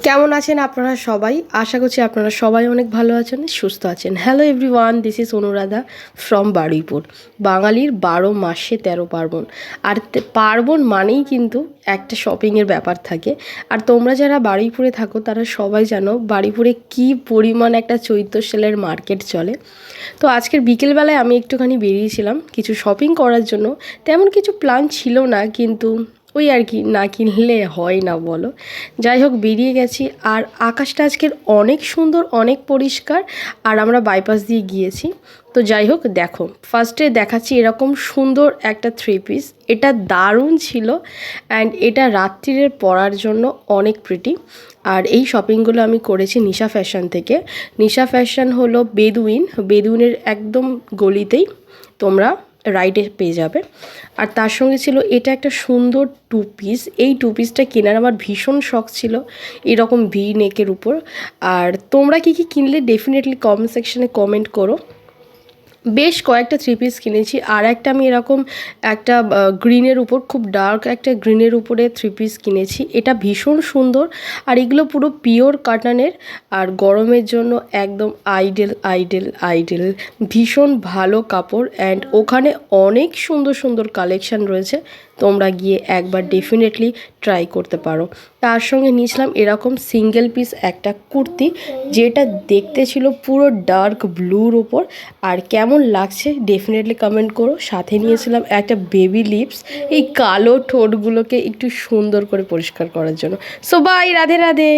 কেমন আছেন আপনারা সবাই? আশা করছি আপনারা সবাই অনেক ভালো আছেন, সুস্থ আছেন। Hello everyone, this is Anuradha from Baruipur. বাঙালির ১২ মাসে ১৩ পার্বণ। আর পার্বণ মানেই কিন্তু একটা শপিংয়ের ব্যাপার থাকে। আর তোমরা যারা বারুইপুরে থাকো তারা সবাই জানো বারুইপুরে কী পরিমাণ একটা চৈত্র সেলের মার্কেট চলে। তো আজকের বিকেলবেলায় আমি একটুখানি বেরিয়েছিলাম কিছু শপিং করার জন্য। তেমন কিছু প্ল্যান ছিল না, কিন্তু ওই আর কি, না কিনলে হয় না বলো। যাই হোক, বেরিয়ে গেছি। আর আকাশটা আজকের অনেক সুন্দর, অনেক পরিষ্কার। আর আমরা বাইপাস দিয়ে গিয়েছি। তো যাই হোক, দেখো ফার্স্টে দেখাচ্ছি এরকম সুন্দর একটা 3 পিস। এটা দারুণ ছিল অ্যান্ড এটা রাত্রিরের পরার জন্য অনেক প্রিটি। আর এই শপিংগুলো আমি করেছি নিশা ফ্যাশন থেকে। নিশা ফ্যাশন হলো বেদুইনের একদম গলিতেই তোমরা রাইডে পেয়ে যাবে। আর তার সঙ্গে ছিল এটা একটা সুন্দর 2 পিস। এই 2 পিসটা কেনার আমার ভীষণ শখ ছিল, এরকম ভি নেকের উপর। আর তোমরা কী কী কিনলে ডেফিনেটলি কমেন্ট সেকশনে কমেন্ট করো। বেশ কয়েকটা 3 পিস কিনেছি। আর একটা আমি এরকম একটা গ্রিনের উপর, খুব ডার্ক একটা গ্রিনের উপরে 3 পিস কিনেছি। এটা ভীষণ সুন্দর। আর এগুলো পুরো পিওর কাটানের। আর গরমের জন্য একদম আইডেল ভীষণ ভালো কাপড়। অ্যান্ড ওখানে অনেক সুন্দর সুন্দর কালেকশান রয়েছে, তোমরা গিয়ে একবার ডেফিনেটলি ট্রাই করতে পারো। তার সঙ্গে নিয়েছিলাম এরকম সিঙ্গেল পিস একটা কুর্তি, যেটা দেখতে ছিল পুরো ডার্ক ব্লুর ওপর। আর কেমন লাগছে ডেফিনেটলি কমেন্ট করো। সাথে নিয়েছিলাম একটা বেবি লিপস, এই কালো ঠোঁটগুলোকে একটু সুন্দর করে পরিষ্কার করার জন্য। So bye, Radhe Radhe.